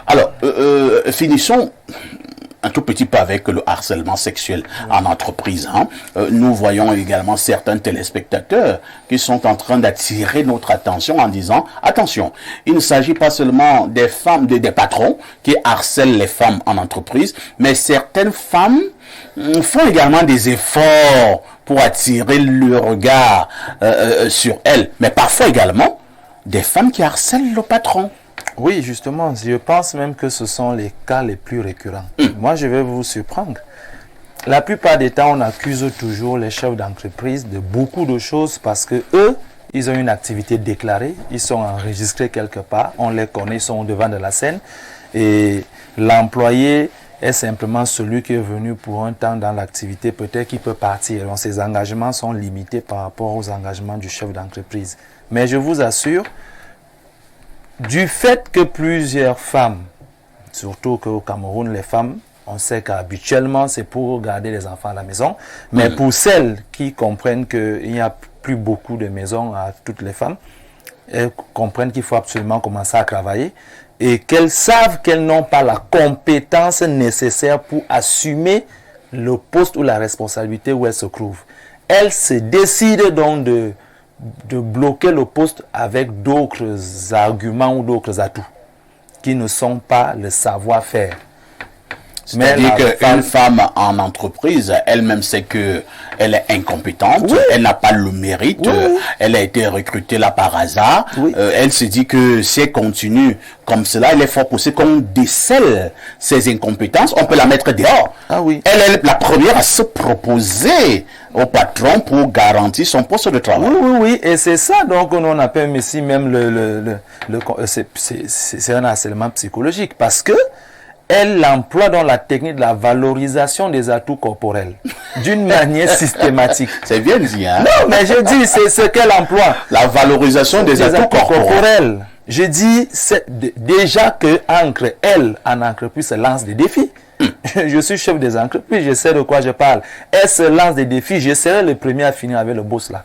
Alors, finissons un tout petit peu avec le harcèlement sexuel en entreprise. Nous voyons également certains téléspectateurs qui sont en train d'attirer notre attention en disant, attention, il ne s'agit pas seulement des femmes, des patrons qui harcèlent les femmes en entreprise, mais certaines femmes font également des efforts pour attirer le regard sur elles, mais parfois également des femmes qui harcèlent le patron. Oui, justement, je pense même que ce sont les cas les plus récurrents. Moi, je vais vous surprendre. La plupart des temps, on accuse toujours les chefs d'entreprise de beaucoup de choses parce que eux, ils ont une activité déclarée, ils sont enregistrés quelque part, on les connaît, ils sont au devant de la scène. Et l'employé est simplement celui qui est venu pour un temps dans l'activité, peut-être qu'il peut partir. Donc, ses engagements sont limités par rapport aux engagements du chef d'entreprise. Mais je vous assure, du fait que plusieurs femmes, surtout qu'au Cameroun, les femmes, on sait qu'habituellement c'est pour garder les enfants à la maison, mais pour celles qui comprennent qu'il n'y a plus beaucoup de maisons à toutes les femmes, elles comprennent qu'il faut absolument commencer à travailler et qu'elles savent qu'elles n'ont pas la compétence nécessaire pour assumer le poste ou la responsabilité où elles se trouvent. Elles se décident donc de bloquer le poste avec d'autres arguments ou d'autres atouts qui ne sont pas le savoir-faire. C'est-à-dire qu'une femme en entreprise, elle-même sait qu'elle est incompétente, elle n'a pas le mérite, elle a été recrutée là par hasard, elle se dit que si elle continue comme cela, il est fort possible qu'on décèle ses incompétences, on peut la mettre dehors. Elle est la première à se proposer au patron pour garantir son poste de travail. Oui, et c'est ça donc on appelle ici même c'est un harcèlement psychologique parce que elle emploie dans la technique de la valorisation des atouts corporels d'une manière systématique. C'est bien dit, hein? Non, mais je dis, c'est ce qu'elle emploie. La valorisation des atouts corporels. Je dis, c'est déjà que elle, en entreprise, se lance des défis. Je suis chef des entreprises, je sais de quoi je parle. Elle se lance des défis, je serai le premier à finir avec le boss là.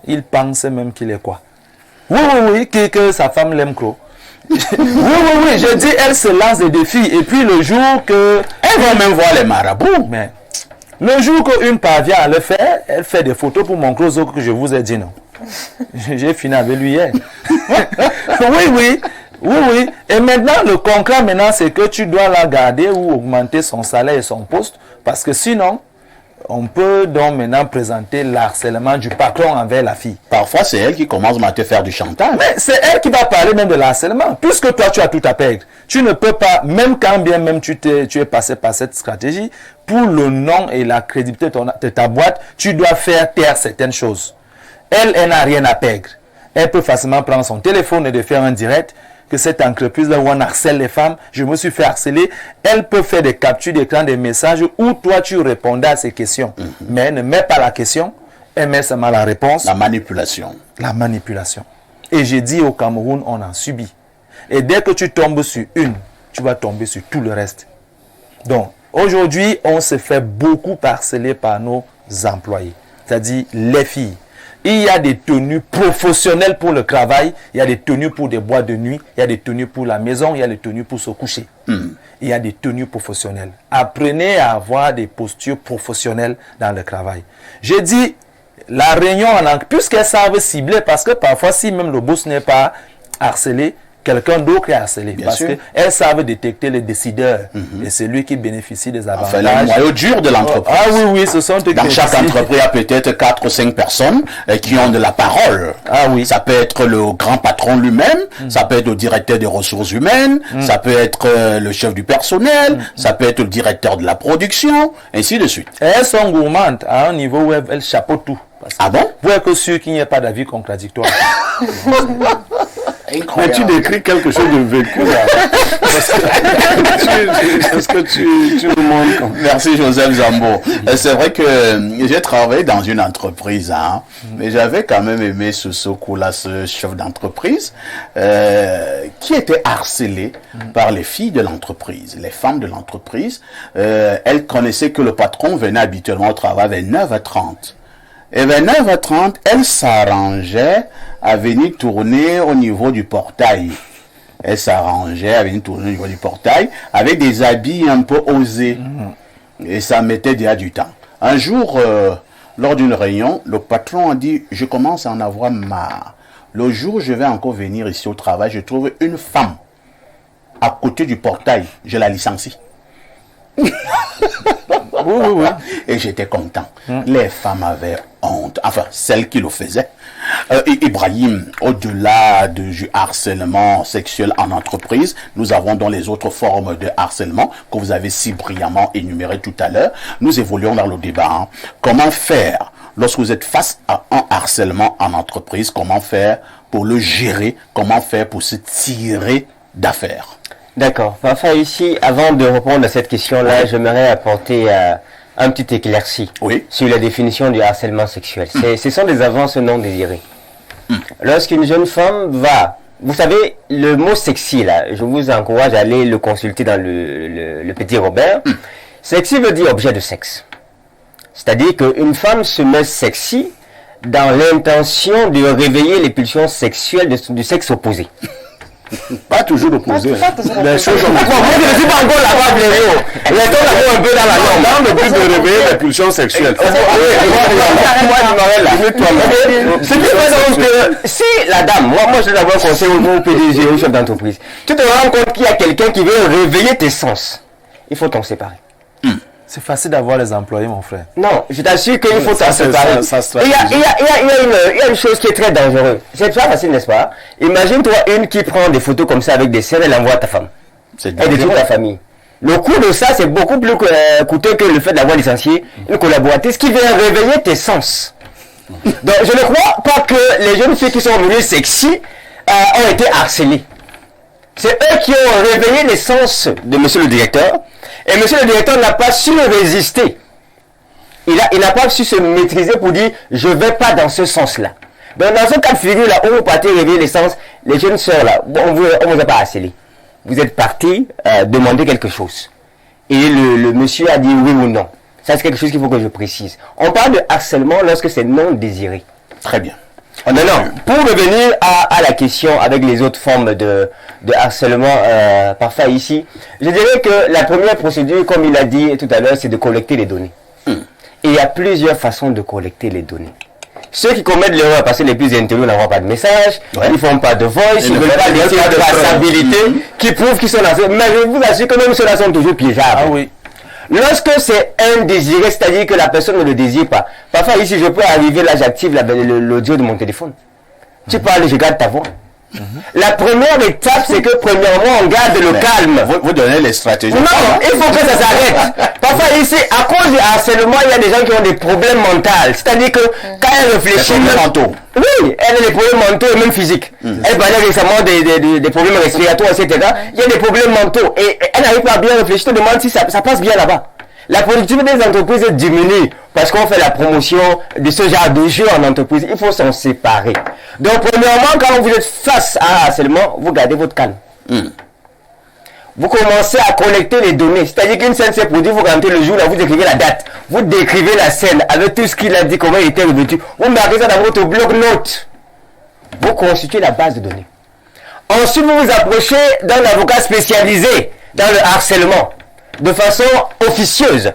Il pense même qu'il est quoi? Oui, que sa femme l'aime trop. Oui, je dis, elle se lance des défis. Et puis le jour que... Elle va même voir les marabouts. Mais le jour qu'une parvient à le faire, elle fait des photos pour montrer aux autres que je vous ai dit non. J'ai fini avec lui hier. Oui. Et maintenant, le concret, c'est que tu dois la garder ou augmenter son salaire et son poste. Parce que sinon, on peut donc maintenant présenter l'harcèlement du patron envers la fille. Parfois, c'est elle qui commence à te faire du chantage. Mais c'est elle qui va parler même de l'harcèlement. Puisque toi, tu as tout à perdre. Tu ne peux pas, même quand bien même tu es passé par cette stratégie, pour le nom et la crédibilité de ta boîte, tu dois faire taire certaines choses. Elle n'a rien à perdre. Elle peut facilement prendre son téléphone et de faire un direct. Que cette entreprise-là où on harcèle les femmes, je me suis fait harceler, elle peut faire des captures d'écran, des messages où toi tu répondais à ces questions. Mais elle ne met pas la question, elle met seulement la réponse. La manipulation. Et j'ai dit au Cameroun, on en subit. Et dès que tu tombes sur une, tu vas tomber sur tout le reste. Donc, aujourd'hui, on se fait beaucoup harceler par nos employés, c'est-à-dire les filles. Il y a des tenues professionnelles pour le travail, il y a des tenues pour des boîtes de nuit, il y a des tenues pour la maison, il y a des tenues pour se coucher. Il y a des tenues professionnelles. Apprenez à avoir des postures professionnelles dans le travail. J'ai dit, la réunion en anglais, puisqu'elles savent cibler, parce que parfois, si même le boss n'est pas harcelé, quelqu'un d'autre est harcelé. Parce qu'elles savent détecter les décideurs. Et c'est lui qui bénéficie des avantages. Enfin, le noyau dur de l'entreprise. Oui, ce sont dans chaque entreprise, il y a peut-être 4 ou 5 personnes qui ont de la parole. Ça peut être le grand patron lui-même, ça peut être le directeur des ressources humaines, ça peut être le chef du personnel, ça peut être le directeur de la production, ainsi de suite. Et elles sont gourmandes à un niveau où elles chapeautent tout. Ah bon? Pour être sûr qu'il n'y ait pas d'avis contradictoire. Mais tu décris quelque chose de vécu là. Est-ce que tu nous montres comme... Merci Joseph Zambo. C'est vrai que j'ai travaillé dans une entreprise, mais j'avais quand même aimé ce coup-là, ce chef d'entreprise, qui était harcelé par les filles de l'entreprise, les femmes de l'entreprise. Elles connaissaient que le patron venait habituellement au travail vers 9h30. Et vers 9h30, elle s'arrangeait à venir tourner au niveau du portail. Elle s'arrangeait, avait une tournée au niveau du portail, avec des habits un peu osés. Et ça mettait déjà du temps. Un jour, lors d'une réunion, le patron a dit, je commence à en avoir marre. Le jour où je vais encore venir ici au travail, je trouve une femme à côté du portail. Je la licencie. Oui. Et j'étais content. Les femmes avaient honte. Enfin, celles qui le faisaient. Ibrahim, au-delà du harcèlement sexuel en entreprise, nous avons dans les autres formes de harcèlement que vous avez si brillamment énumérées tout à l'heure. Nous évoluons dans le débat. Hein. Comment faire lorsque vous êtes face à un harcèlement en entreprise? Comment faire pour le gérer? Comment faire pour se tirer d'affaire? D'accord. Enfin, ici, avant de répondre à cette question-là, j'aimerais apporter un petit éclairci sur la définition du harcèlement sexuel. Ce sont des avances non désirées. Lorsqu'une jeune femme va... Vous savez, le mot sexy, là, je vous encourage à aller le consulter dans le petit Robert. Sexy veut dire objet de sexe. C'est-à-dire qu'une femme se met sexy dans l'intention de réveiller les pulsions sexuelles du sexe opposé. Pas toujours opposé. Les choses ont... Moi, je ne suis pas encore là-bas, Bléo. Laissons un peu dans la norme. Dans le but de réveiller les pulsions sexuelles. Ce qui fait donc que si la dame, moi je vais avoir un conseil au PDG, au chef d'entreprise, tu te rends compte qu'il y a quelqu'un qui veut réveiller tes sens, il faut t'en séparer. C'est facile d'avoir les employés, mon frère. Non, je t'assure qu'il faut t'en séparer. Il y a une chose qui est très dangereuse. C'est pas facile, n'est-ce pas? Imagine-toi une qui prend des photos comme ça avec des scènes et l'envoie à ta femme. Elle détruit ta famille. Le coût de ça, c'est beaucoup plus coûteux que le fait d'avoir licencié une collaboratrice qui vient réveiller tes sens. Donc, je ne crois pas que les jeunes filles qui sont venues sexy ont été harcelées. C'est eux qui ont réveillé les sens de monsieur le directeur. Et monsieur le directeur n'a pas su résister. Il n'a pas su se maîtriser pour dire je ne vais pas dans ce sens-là. Donc dans ce cas de figure là, où vous partez réveiller les sens, les jeunes sœurs là, on ne vous a pas harcelé. Vous êtes partis demander quelque chose. Et le monsieur a dit oui ou non. Ça c'est quelque chose qu'il faut que je précise. On parle de harcèlement lorsque c'est non désiré. Très bien. Maintenant, pour revenir à la question avec les autres formes de harcèlement parfois ici, je dirais que la première procédure, comme il a dit tout à l'heure, c'est de collecter les données. Et il y a plusieurs façons de collecter les données. Ceux qui commettent l'erreur, parce que les plus intelligents n'envoient pas de message, ils ne font pas de voice, ils ne veulent pas laisser de traçabilité, qui prouvent qu'ils sont là. Mais je vous assure que même ceux-là sont toujours piégeables. Ah oui. Lorsque c'est indésiré, c'est-à-dire que la personne ne le désire pas. Parfois ici, je peux arriver, là j'active l'audio de mon téléphone. Tu parles, je garde ta voix. La première étape, c'est que premièrement, on garde le calme. Vous donnez les stratégies. Non, il faut que ça s'arrête. Parfois ici, à cause du harcèlement, il y a des gens qui ont des problèmes mentaux. C'est-à-dire que quand elle réfléchit... Des problèmes mentaux. Oui, elle a des problèmes mentaux et même physiques. Elle parlait récemment des problèmes respiratoires, etc. Il y a des problèmes mentaux. Et elle n'arrive pas à bien réfléchir. Je te demande si ça passe bien là-bas. La productivité des entreprises diminue parce qu'on fait la promotion de ce genre de jeu en entreprise. Il faut s'en séparer. Donc, premièrement, quand vous êtes face à harcèlement, vous gardez votre calme. Vous commencez à collecter les données. C'est-à-dire qu'une scène s'est produite, vous rentrez le jour, là, vous écrivez la date. Vous décrivez la scène avec tout ce qu'il a dit, comment il était revêtu. Vous marquez ça dans votre bloc-notes. Vous constituez la base de données. Ensuite, vous vous approchez d'un avocat spécialisé dans le harcèlement. De façon officieuse.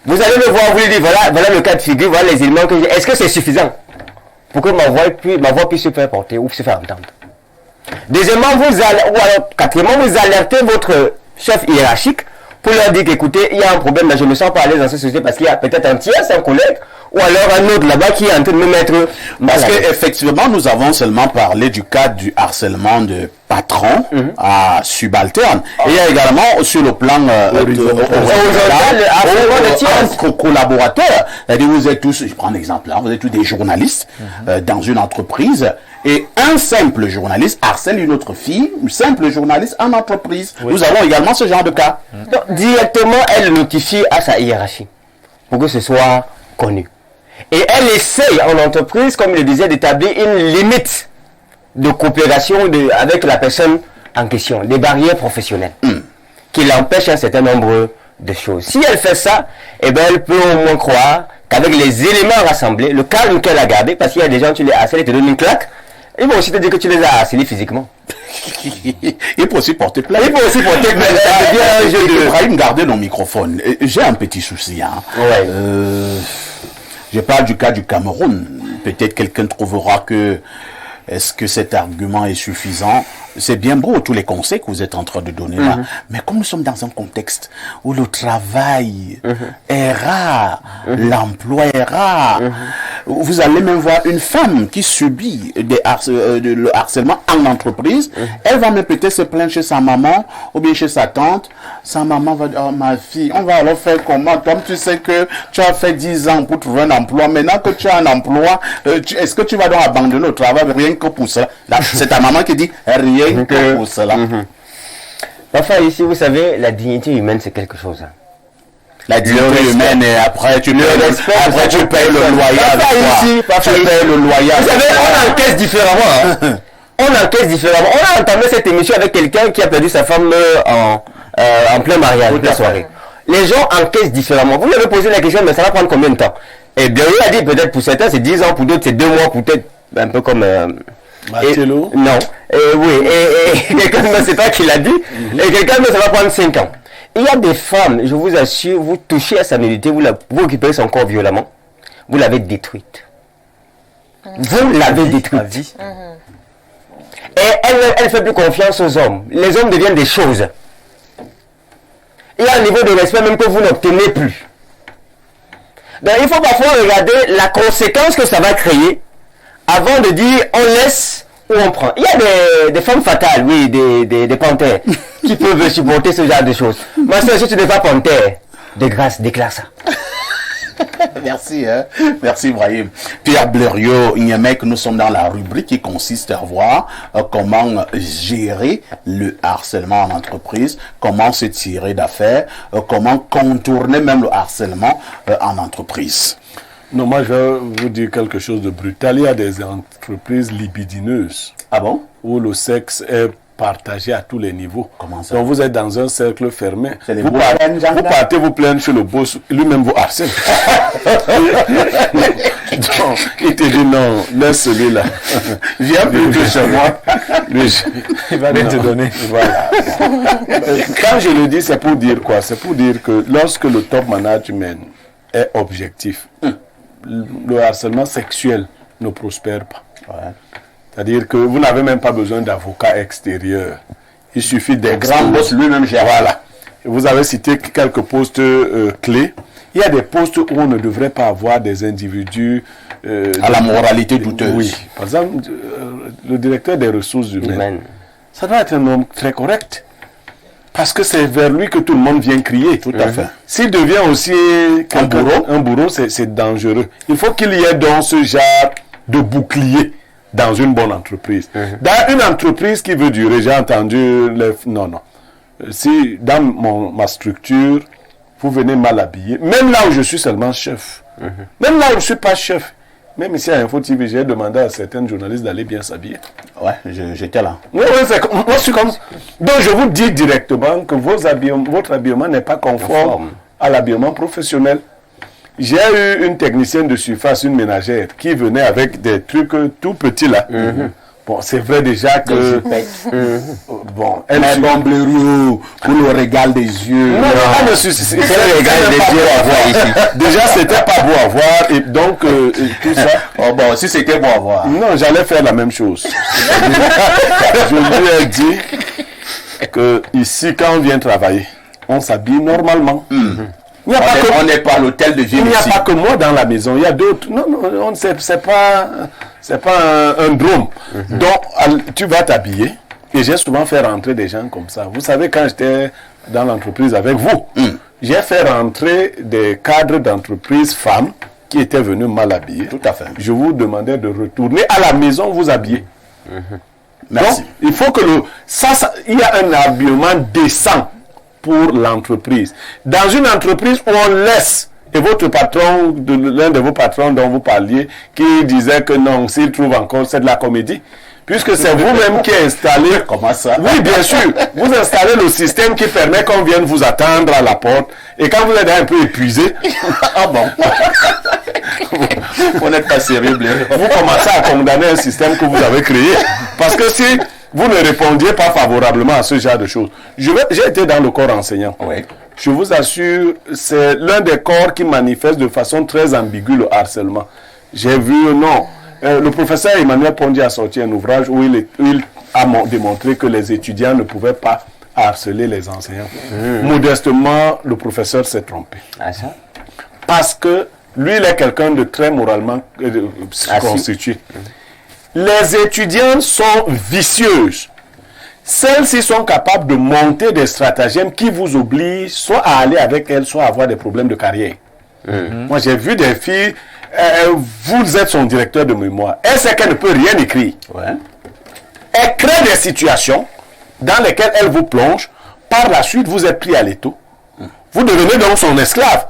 Vous allez le voir, vous lui dites, voilà le cas de figure, voilà les éléments que j'ai. Est-ce que c'est suffisant pour que ma voix puisse se faire porter ou se faire entendre? Deuxièmement, quatrièmement, vous alertez votre chef hiérarchique pour leur dire qu'écoutez, il y a un problème, mais je ne me sens pas à l'aise dans cette société parce qu'il y a peut-être un tiers, un collègue, ou alors un autre là-bas qui est en train de me mettre... Parce qu'effectivement, nous avons seulement parlé du cas du harcèlement de patron à subalterne. Et il y a également sur le plan collaborateur. C'est-à-dire vous êtes tous, je prends un exemple, vous êtes tous des journalistes dans une entreprise et un simple journaliste harcèle une autre fille, une simple journaliste en entreprise. Nous avons également ce genre de cas. Donc, directement, elle notifie à sa hiérarchie pour que ce soit connu. Et elle essaye en entreprise, comme je le disais, d'établir une limite de coopération avec la personne en question, des barrières professionnelles, qui l'empêchent un certain nombre de choses. Si elle fait ça, eh ben, elle peut au moins croire qu'avec les éléments rassemblés, le calme qu'elle a gardé, parce qu'il y a des gens, tu les harcèles et te donnent une claque, ils vont aussi te dire que tu les as harcelés physiquement. Il peut aussi porter plainte. Il peut aussi porter plainte. Ça devient un jeu de... Ibrahim, gardez nos microphones. J'ai un petit souci. Hein. Ouais. Je parle du cas du Cameroun. Peut-être quelqu'un trouvera que est-ce que cet argument est suffisant? C'est bien beau tous les conseils que vous êtes en train de donner là, mais comme nous sommes dans un contexte où le travail est rare, l'emploi est rare, vous allez même voir une femme qui subit le harcèlement en entreprise, elle va même peut-être se plaindre chez sa maman ou bien chez sa tante. Sa maman va dire, oh ma fille, on va alors faire comment? Toi, tu sais que tu as fait 10 ans pour trouver un emploi, maintenant que tu as un emploi, est-ce que tu vas donc abandonner le travail rien que pour cela? C'est ta maman qui dit rien que pour cela. Parfois ici, vous savez, la dignité humaine, c'est quelque chose. Hein. La dignité humaine, et après tu payes le loyer avec toi. Tu payes le loyer avec toi. Vous savez, on encaisse différemment. Hein. On encaisse différemment. On a entamé cette émission avec quelqu'un qui a perdu sa femme en plein mariage, la soirée. Les gens encaissent différemment. Vous lui avez posé la question, mais ça va prendre combien de temps? Et bien, il a dit peut-être pour certains c'est 10 ans, pour d'autres c'est 2 mois, peut-être un peu comme... Marcello? Non. Oui. Et quelqu'un ne sait pas qui l'a dit. Et quelqu'un ça va prendre 5 ans. Il y a des femmes, je vous assure, vous touchez à sa nudité, vous récupérez son corps violemment, vous l'avez détruite. Vous l'avez détruite. Et elle ne fait plus confiance aux hommes. Les hommes deviennent des choses. Il y a un niveau de respect même que vous n'obtenez plus. Donc il faut parfois regarder la conséquence que ça va créer avant de dire on laisse ou on prend. Il y a des femmes fatales, oui, des panthères qui peuvent supporter ce genre de choses. Ma soeur, si tu n'es pas panthère, de grâce, déclare ça. Merci, hein? Merci Ibrahim. Pierre Blériot, Niamey, nous sommes dans la rubrique qui consiste à voir comment gérer le harcèlement en entreprise, comment se tirer d'affaire, comment contourner même le harcèlement en entreprise. Non, moi je vais vous dire quelque chose de brutal. Il y a des entreprises libidineuses. Ah bon? Où le sexe est partagé à tous les niveaux. Comment ça? Donc vous êtes dans un cercle fermé. Vous partez vous plaindre chez le boss, lui-même vous harcèle. Donc, il te dit non, laisse celui-là. Viens plutôt chez moi. Il va te donner. Voilà. Quand je le dis, c'est pour dire quoi? C'est pour dire que lorsque le top management est objectif, le harcèlement sexuel ne prospère pas. Ouais. C'est-à-dire que vous n'avez même pas besoin d'avocat extérieur. Il suffit des grands boss lui-même gère. Voilà. Vous avez cité quelques postes clés. Il y a des postes où on ne devrait pas avoir des individus à la moralité douteuse. Oui. Par exemple, le directeur des ressources humaines. Ça doit être un homme très correct. Parce que c'est vers lui que tout le monde vient crier. Tout à fait. S'il devient aussi un bourreau, c'est dangereux. Il faut qu'il y ait dans ce genre de bouclier dans une bonne entreprise. Dans une entreprise qui veut durer, j'ai entendu... Non. Si dans ma structure, vous venez mal habillé, même là où je suis seulement chef, même là où je ne suis pas chef, même ici à Info TV, j'ai demandé à certains journalistes d'aller bien s'habiller. Ouais, j'étais là. Oui, moi je suis comme... Donc je vous dis directement que votre habillement n'est pas conforme à l'habillement professionnel. J'ai eu une technicienne de surface, une ménagère, qui venait avec des trucs tout petits là. Bon, c'est vrai déjà que... Bon, elle est bon Blériot, pour le régal des yeux. Non, c'est le régal des yeux à voir ici. Déjà, c'était pas beau à voir, et donc, tout ça... Oh bon, si c'était beau à voir. Non, j'allais faire la même chose. Je lui ai dit que ici, quand on vient travailler, on s'habille normalement. On n'est pas à l'hôtel de ville. Il n'y a pas que moi dans la maison, il y a d'autres. Non, c'est pas un drôme. Donc, tu vas t'habiller. Et j'ai souvent fait rentrer des gens comme ça. Vous savez, quand j'étais dans l'entreprise avec vous, j'ai fait rentrer des cadres d'entreprise femmes qui étaient venus mal habillés. Tout à fait. Je vous demandais de retourner à la maison vous habiller. Merci. Donc, il faut que il y a un habillement décent pour l'entreprise. Dans une entreprise où on laisse, et votre patron, l'un de vos patrons dont vous parliez, qui disait que non, s'il trouve encore, c'est de la comédie, puisque c'est vous-même qui installez... Comment ça? Oui, bien sûr. Vous installez le système qui permet qu'on vienne vous attendre à la porte, et quand vous êtes un peu épuisé... Ah bon? Vous n'êtes pas sérieux, Blériot. Vous commencez à condamner un système que vous avez créé. Parce que si vous ne répondiez pas favorablement à ce genre de choses. J'ai été dans le corps enseignant. Oui. Je vous assure, c'est l'un des corps qui manifeste de façon très ambiguë le harcèlement. J'ai vu, le professeur Emmanuel Pondi a sorti un ouvrage où il a démontré que les étudiants ne pouvaient pas harceler les enseignants. Modestement, le professeur s'est trompé. Ah, ça? Parce que lui, il est quelqu'un de très moralement constitué. Les étudiants sont vicieuses. Celles-ci sont capables de monter des stratagèmes qui vous obligent soit à aller avec elles, soit à avoir des problèmes de carrière. Moi, j'ai vu des filles, vous êtes son directeur de mémoire. Elle sait qu'elle ne peut rien écrire. Ouais. Elle crée des situations dans lesquelles elle vous plonge. Par la suite, vous êtes pris à l'étau. Vous devenez donc son esclave.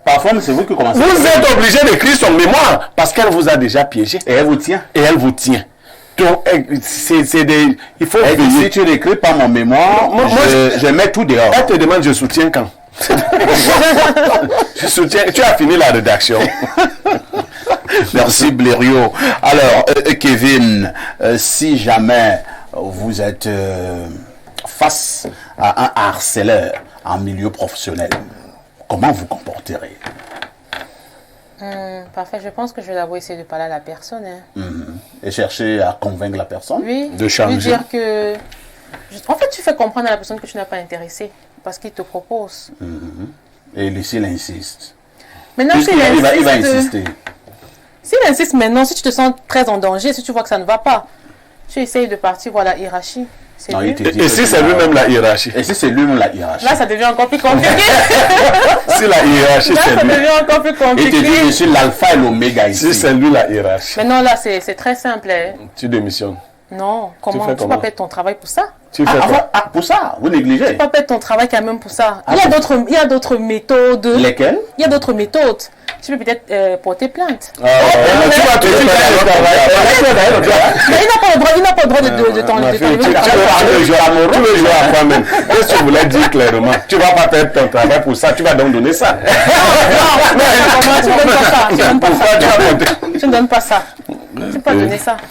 Parfois, c'est vous qui commencez. Vous êtes obligé d'écrire son mémoire parce qu'elle vous a déjà piégé. Et elle vous tient. Et elle vous tient. Donc, il faut Elle dit, veiller. si tu n'écris pas mon mémoire, je mets tout dehors. Elle te demande, je soutiens quand? Je soutiens. Tu as fini la rédaction. Merci Blériot. Alors, Kevin, si jamais vous êtes face à un harceleur en milieu professionnel, comment vous comporterez? Parfait, je pense que je vais d'abord essayer de parler à la personne. Et chercher à convaincre la personne? Oui, De changer. lui dire que... En fait, tu fais comprendre à la personne que tu n'es pas intéressé parce qu'il te propose. Et Lucille insiste. Maintenant, Puisqu'il va insister. S'il insiste maintenant, si tu te sens très en danger, si tu vois que ça ne va pas, tu essayes de partir voir la hiérarchie. C'est Non, mieux. il te dit Et que si tu c'est vas- lui-même la hiérarchie? Et si c'est lui-même la hiérarchie? Là, ça devient encore plus compliqué. Si la hiérarchie, Là, c'est ça lui. devient encore plus Il te dit, je compliqué. suis l'alpha et l'oméga ici. Si c'est lui la hiérarchie, Maintenant, là, c'est très simple. Hein. tu démissionnes. Non, comment fais tu comment vas perdre ton travail pour ça? Tu fais quoi? Pour ça, vous négligez. Tu vas perdre ton travail quand même pour ça. Il y a d'autres méthodes. Lesquels? Il y a d'autres méthodes. Tu peux peut-être porter plainte. Tu vas te faire le travail. Mais il n'a pas le droit de Ma t'enlever. fille, tu veux jouer à toi-même. Qu'est-ce que tu voulais dire clairement? Tu vas pas perdre ton travail pour ça, tu vas donc donner ça. Non, tu ne donnes pas ça. Tu ne donnes pas Pourquoi tu ça. vas monter? Tu ne donnes pas ça. Tu ne peux pas donner ça.